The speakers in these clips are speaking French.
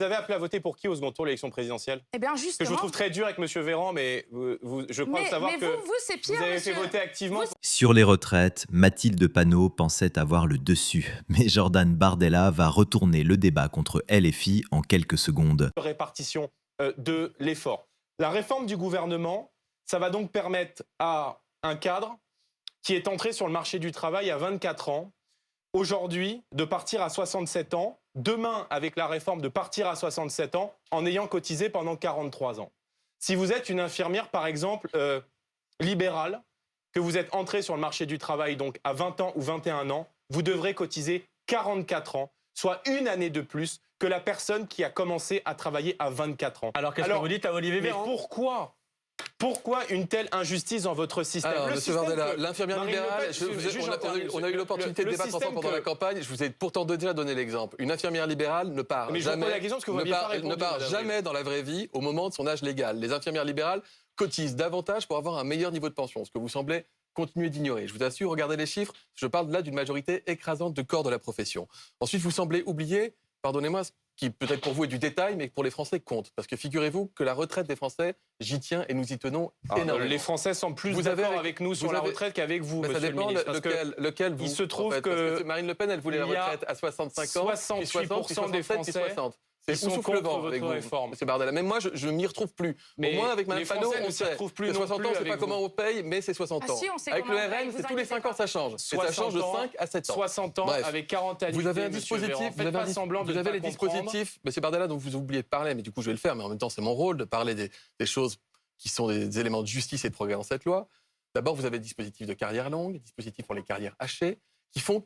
Vous avez appelé à voter pour qui au second tour de l'élection présidentielle? Eh bien, Que justement. je vous trouve très dur avec M. Véran, mais je crois savoir que c'est pire, vous avez monsieur. fait voter activement. Sur les retraites, Mathilde Panot pensait avoir le dessus. Mais Jordan Bardella va retourner le débat contre LFI en quelques secondes. Répartition de l'effort. La réforme du gouvernement, ça va donc permettre à un cadre qui est entré sur le marché du travail à 24 ans, aujourd'hui, de partir à 67 ans, demain, avec la réforme, de partir à 67 ans en ayant cotisé pendant 43 ans. Si vous êtes une infirmière, par exemple, libérale, que vous êtes entré sur le marché du travail donc à 20 ans ou 21 ans, vous devrez cotiser 44 ans, soit une année de plus que la personne qui a commencé à travailler à 24 ans. Alors qu'est-ce que vous dites à Olivier Véran? Mais pourquoi une telle injustice dans votre système? Alors, Monsieur Bardella, l'infirmière libérale, on a eu l'opportunité de débattre ensemble pendant la campagne. Je vous ai pourtant déjà donné l'exemple. Une infirmière libérale ne part jamais dans la vraie vie au moment de son âge légal. Les infirmières libérales cotisent davantage pour avoir un meilleur niveau de pension, ce que vous semblez continuer d'ignorer. Je vous assure, regardez les chiffres, je parle là d'une majorité écrasante de corps de la profession. Ensuite, vous semblez oublier, pardonnez-moi, ce qui peut-être pour vous est du détail, mais pour les Français compte. Parce que figurez-vous que la retraite des Français, j'y tiens et nous y tenons énormément. Les Français sont plus d'accord avec nous sur la retraite qu'avec vous, monsieur le ministre. Lequel vous, il se trouve parce que Marine Le Pen, elle voulait la retraite à 65 ans, 68% des Français 60. C'est sont contre votre réforme. Monsieur Bardella. Même moi, je ne m'y retrouve plus. Mais au moins, avec Mme Panot, on ne sait. retrouve plus 60 ans, c'est pas comment on paye, mais c'est 60 ans. Si, on sait avec le comment on paye, RN, vous c'est tous les 5 ans, ça change. Et ça change de 5 à 7 ans. 60 ans Bref. avec 40 années. Vous avez un dispositif, vous avez les dispositifs. Monsieur Bardella, donc vous oubliez de parler, mais du coup, je vais le faire. Mais en même temps, c'est mon rôle de parler des choses qui sont des éléments de justice et de progrès dans cette loi. D'abord, vous avez le dispositif de carrière longue, dispositif pour les carrières hachées, qui font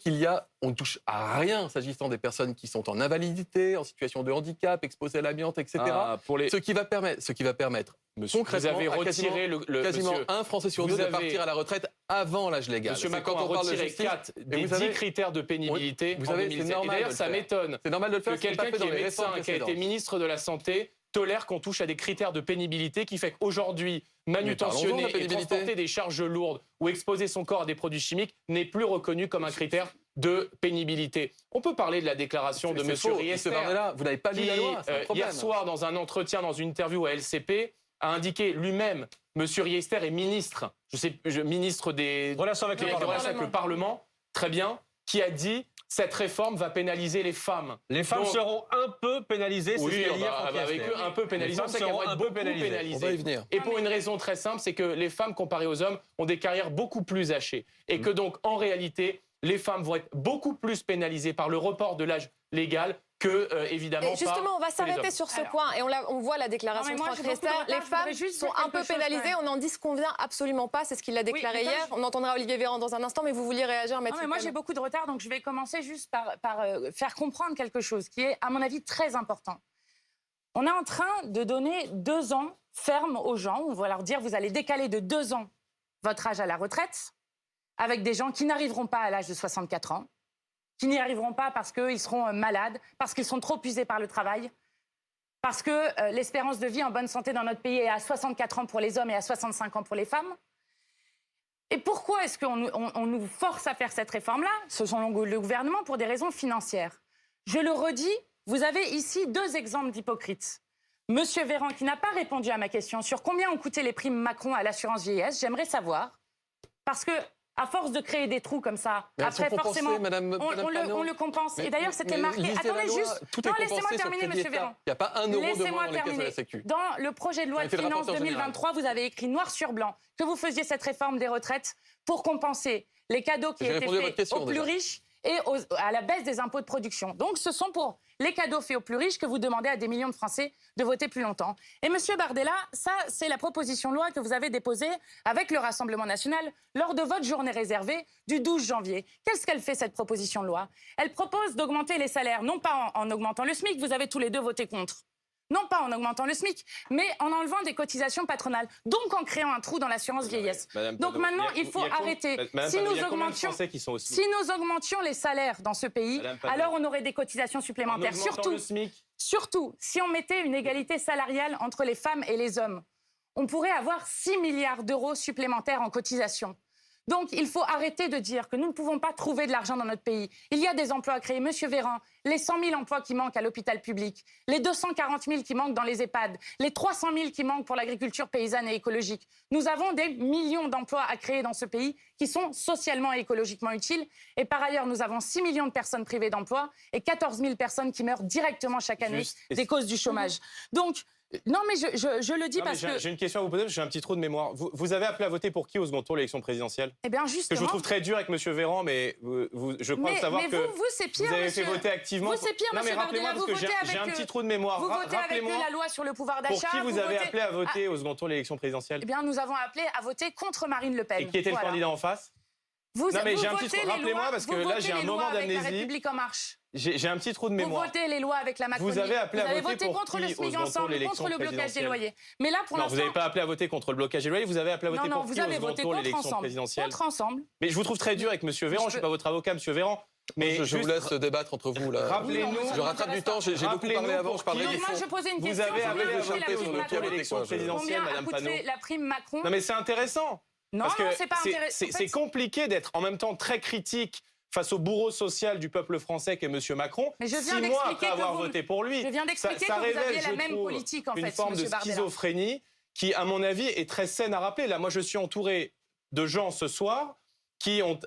on ne touche à rien s'agissant des personnes qui sont en invalidité, en situation de handicap, exposées à l'amiante, etc. Ce qui va permettre monsieur, concrètement, vous avez retiré quasiment monsieur, un Français sur deux de partir à la retraite avant l'âge légal. Monsieur Macron a retiré 4 des 10 critères de pénibilité en 2017. Et d'ailleurs, ça m'étonne que quelqu'un qui est médecin, qui a été ministre de la Santé, tolère qu'on touche à des critères de pénibilité qui fait qu'aujourd'hui, manutentionner et transporter des charges lourdes ou exposer son corps à des produits chimiques n'est plus reconnu comme un critère de pénibilité. On peut parler de la déclaration de M. Riester, vous n'avez pas lu la loi, hier soir, dans un entretien, dans une interview à LCP, a indiqué lui-même, M. Riester est ministre, ministre des relations avec le Parlement, très bien, qui a dit cette réforme va pénaliser les femmes. Les femmes seront un peu pénalisées, c'est ce qu'elle dit avec eux, un peu pénalisées. On sait qu'elles vont être beaucoup pénalisées. On va y venir. Et pour une raison très simple, c'est que les femmes, comparées aux hommes, ont des carrières beaucoup plus hachées. Et que donc, en réalité, les femmes vont être beaucoup plus pénalisées par le report de l'âge légal que, évidemment, et justement, on va s'arrêter sur ce point. Et on voit la déclaration de Franck Riester. Les femmes sont un peu pénalisées. On n'en disconvient absolument pas. C'est ce qu'il a déclaré hier. On entendra Olivier Véran dans un instant. Mais vous vouliez réagir, Mathilde? Moi, j'ai beaucoup de retard. Donc, je vais commencer juste par faire comprendre quelque chose qui est, à mon avis, très important. On est en train de donner 2 ans fermes aux gens. On va leur dire, vous allez décaler de 2 ans votre âge à la retraite avec des gens qui n'arriveront pas à l'âge de 64 ans. Qui n'y arriveront pas parce qu'ils seront malades, parce qu'ils sont trop usés par le travail, parce que l'espérance de vie en bonne santé dans notre pays est à 64 ans pour les hommes et à 65 ans pour les femmes. Et pourquoi est-ce qu'on nous force à faire cette réforme-là, selon le gouvernement, pour des raisons financières? Je le redis, vous avez ici 2 exemples d'hypocrites. Monsieur Véran, qui n'a pas répondu à ma question sur combien ont coûté les primes Macron à l'assurance vieillesse, j'aimerais savoir, parce que à force de créer des trous comme ça, après forcément, on le compense. Et d'ailleurs, c'était marqué. Attendez juste. Non, laissez-moi terminer, monsieur Véran. Il n'y a pas un euro de moins dans les caisses de la Sécu. Dans le projet de loi de finances 2023, vous avez écrit noir sur blanc que vous faisiez cette réforme des retraites pour compenser les cadeaux qui étaient faits aux plus riches et à la baisse des impôts de production. Donc, ce sont pour les cadeaux faits aux plus riches que vous demandez à des millions de Français de voter plus longtemps. Et monsieur Bardella, ça, c'est la proposition de loi que vous avez déposée avec le Rassemblement national lors de votre journée réservée du 12 janvier. Qu'est-ce qu'elle fait, cette proposition de loi? Elle propose d'augmenter les salaires, non pas en augmentant le SMIC, vous avez tous les deux voté contre. Non pas en augmentant le SMIC, mais en enlevant des cotisations patronales, donc en créant un trou dans l'assurance vieillesse. Donc maintenant, il faut arrêter. Si nous augmentions les salaires dans ce pays, alors on aurait des cotisations supplémentaires. Surtout, si on mettait une égalité salariale entre les femmes et les hommes, on pourrait avoir 6 milliards d'euros supplémentaires en cotisations. Donc, il faut arrêter de dire que nous ne pouvons pas trouver de l'argent dans notre pays. Il y a des emplois à créer. Monsieur Véran, les 100 000 emplois qui manquent à l'hôpital public, les 240 000 qui manquent dans les EHPAD, les 300 000 qui manquent pour l'agriculture paysanne et écologique. Nous avons des millions d'emplois à créer dans ce pays qui sont socialement et écologiquement utiles. Et par ailleurs, nous avons 6 millions de personnes privées d'emploi et 14 000 personnes qui meurent directement chaque année des causes du chômage. Donc, non, mais je le dis parce que... J'ai une question à vous poser, parce que j'ai un petit trou de mémoire. Vous avez appelé à voter pour qui au second tour de l'élection présidentielle? Eh bien, justement... Que je vous trouve très dur avec M. Véran, mais je crois savoir que vous, c'est pire, vous avez fait voter activement. Vous, c'est pire, non, mais rappelez-moi, parce que j'ai un petit trou de mémoire. Vous votez avec la loi sur le pouvoir d'achat. Pour qui vous avez appelé à voter au second tour de l'élection présidentielle? Eh bien, nous avons appelé à voter contre Marine Le Pen. Et qui était le candidat en face? Non, mais j'ai un petit trou. Rappelez-moi, parce que là, j'ai un moment d'amnésie. La République en marche. J'ai un petit trou de mémoire. Vous votez les lois avec la Macronie. Vous avez appelé à voter contre le SMIC ensemble, contre le blocage des loyers. Mais là, pour l'instant... Non, vous n'avez pas appelé à voter contre le blocage des loyers, vous avez appelé à voter pour qui au second tour de l'élection présidentielle? Contre ensemble. Mais je vous trouve très dur avec M. Véran, je ne suis pas votre avocat, M. Véran. Mais je vous laisse débattre entre vous, là. Rappelez-nous... Je rattrape du temps, j'ai beaucoup parlé avant, je parlerai du fond. Moi, je posais une question. Vous avez appelé à voter au second tour de l'élection présidentielle, Mme Panot. Combien a coûté la prime Macron? Non, mais c'est intéressant. Non, c'est pas intéressant. C'est compliqué d'être en même temps très critique face au bourreau social du peuple français qu'est M. Macron, mais 6 mois après avoir voté pour lui. Je viens d'expliquer que vous aviez la même politique, en fait, une forme de schizophrénie qui, à mon avis, est très saine à rappeler. Là, moi, je suis entouré de gens ce soir qui ont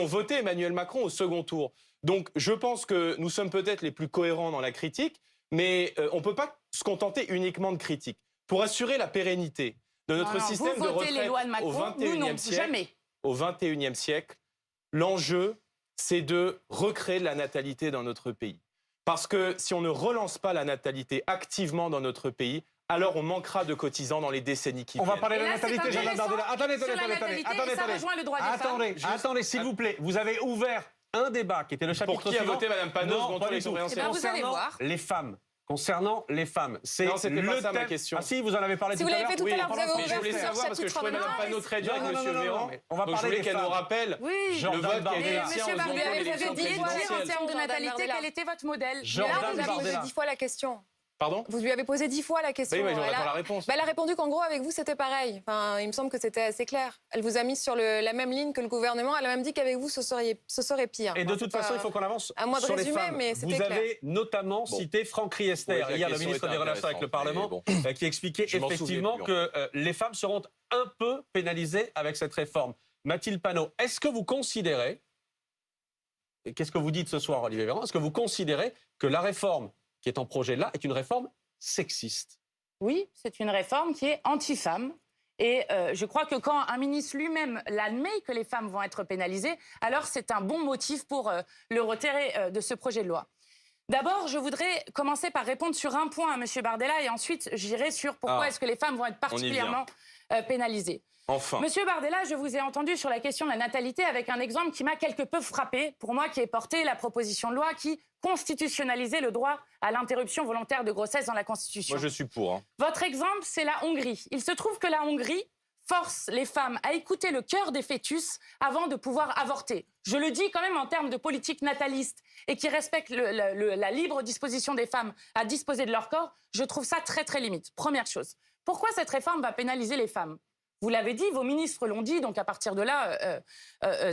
voté Emmanuel Macron au second tour. Donc, je pense que nous sommes peut-être les plus cohérents dans la critique, mais on ne peut pas se contenter uniquement de critiques. Pour assurer la pérennité de notre système de retraite au XXIe siècle, l'enjeu, c'est de recréer de la natalité dans notre pays. Parce que si on ne relance pas la natalité activement dans notre pays, alors on manquera de cotisants dans les décennies qui viennent. On va parler de la natalité, Jordan Bardella. Attendez, s'il vous plaît. Vous avez ouvert un débat qui était le chapitre suivant. Pour qui a voté Mme Panot second tour de l'élection présidentielle? Vous allez voir. Concernant les femmes, non, c'était pas ça ma question. Ah si, vous en avez parlé tout à l'heure. Si vous l'avez fait tout à l'heure, vous avez ouvert. Je voulais savoir parce que je trouvais Mme Panot très dur avec M. Véran. Donc je voulais qu'elle nous rappelle le vote qui a été Monsieur Bardella, vous avez dit en termes de natalité quel était votre modèle. Jordan Bardella. Vous lui avez posé 10 fois la question. Pardon? Vous lui avez posé 10 fois la question. Oui, mais j'aurais pas la réponse. Elle a répondu qu'en gros, avec vous, c'était pareil. Enfin, il me semble que c'était assez clair. Elle vous a mis sur la même ligne que le gouvernement. Elle a même dit qu'avec vous, ce serait pire. Et de toute façon, il faut qu'on avance à moi de sur les résumer, femmes. mais c'était clair. Vous avez notamment cité Franck Riester, hier, le ministre des Relations avec le Parlement, qui expliquait effectivement que les femmes seront un peu pénalisées avec cette réforme. Mathilde Panot, est-ce que vous considérez, et qu'est-ce que vous dites ce soir, Olivier Véran, est-ce que vous considérez que la réforme qui est en projet là est une réforme sexiste? Oui, c'est une réforme qui est anti-femme. Et je crois que quand un ministre lui-même l'admet que les femmes vont être pénalisées, alors c'est un bon motif pour le retirer de ce projet de loi. D'abord, je voudrais commencer par répondre sur un point à M. Bardella et ensuite j'irai sur pourquoi est-ce que les femmes vont être particulièrement pénalisées. Enfin. Monsieur Bardella, je vous ai entendu sur la question de la natalité avec un exemple qui m'a quelque peu frappé, pour moi qui ai porté la proposition de loi qui constitutionnalisait le droit à l'interruption volontaire de grossesse dans la Constitution. Moi, je suis pour. Hein. Votre exemple, c'est la Hongrie. Il se trouve que la Hongrie force les femmes à écouter le cœur des fœtus avant de pouvoir avorter. Je le dis quand même en termes de politique nataliste et qui respecte la libre disposition des femmes à disposer de leur corps, je trouve ça très très limite. Première chose. Pourquoi cette réforme va pénaliser les femmes ? Vous l'avez dit, vos ministres l'ont dit, donc à partir de là,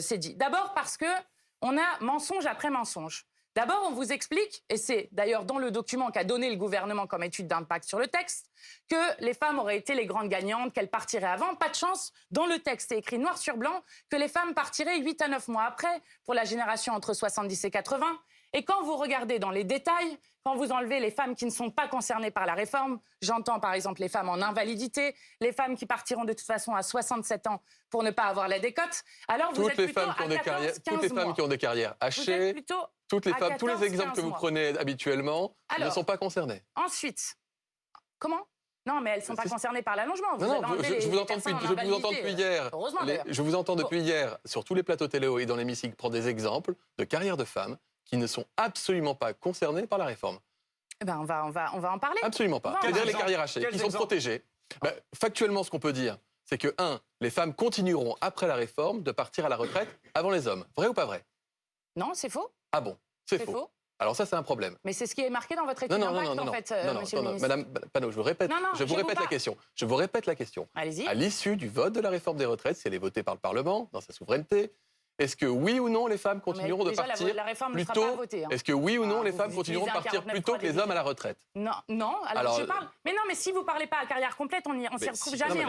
c'est dit. D'abord parce qu'on a mensonge après mensonge. D'abord, on vous explique, et c'est d'ailleurs dans le document qu'a donné le gouvernement comme étude d'impact sur le texte, que les femmes auraient été les grandes gagnantes, qu'elles partiraient avant. Pas de chance, dans le texte, c'est écrit noir sur blanc que les femmes partiraient 8 à 9 mois après, pour la génération entre 70 et 80. Et quand vous regardez dans les détails, quand vous enlevez les femmes qui ne sont pas concernées par la réforme, j'entends par exemple les femmes en invalidité, les femmes qui partiront de toute façon à 67 ans pour ne pas avoir la décote, alors vous êtes plutôt à 14-15 mois. Toutes les femmes qui ont des carrières hachées, toutes les femmes, tous les exemples que vous prenez habituellement ne sont pas concernées. Ensuite, comment ? Non, mais elles ne sont pas concernées par l'allongement. Je vous entends depuis hier. Je vous entends depuis hier sur tous les plateaux télé et dans l'hémicycle prendre des exemples de carrières de femmes qui ne sont absolument pas concernées par la réforme. Eh ben on va en parler. Absolument pas. C'est-à-dire les carrières hachées, qui sont protégées. Factuellement, ce qu'on peut dire, c'est que, les femmes continueront, après la réforme, de partir à la retraite avant les hommes. Vrai ou pas vrai ? Non, c'est faux. Ah bon ? C'est faux. Alors ça, c'est un problème. Mais c'est ce qui est marqué dans votre étude d'impact, en fait, monsieur le ministre. Madame Panot, je vous répète, la question. Je vous répète la question. Allez-y. À l'issue du vote de la réforme des retraites, si elle est votée par le Parlement, dans sa souveraineté, est-ce que oui ou non les femmes continueront de partir la réforme plus ne sera tôt pas votée, hein. Est-ce que oui ou non les femmes continueront de partir plus tôt que les hommes à la retraite? Non. Alors je parle. Mais non, mais si vous parlez pas à carrière complète, on s'y retrouve jamais.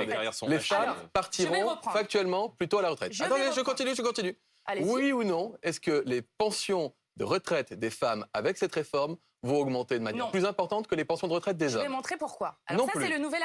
Les femmes partiront factuellement plus tôt à la retraite. Attendez, je continue. Oui ou non, est-ce que les pensions de retraite des femmes avec cette réforme vont augmenter de manière plus importante que les pensions de retraite des hommes? Je vais montrer pourquoi. Alors ça, c'est le nouvel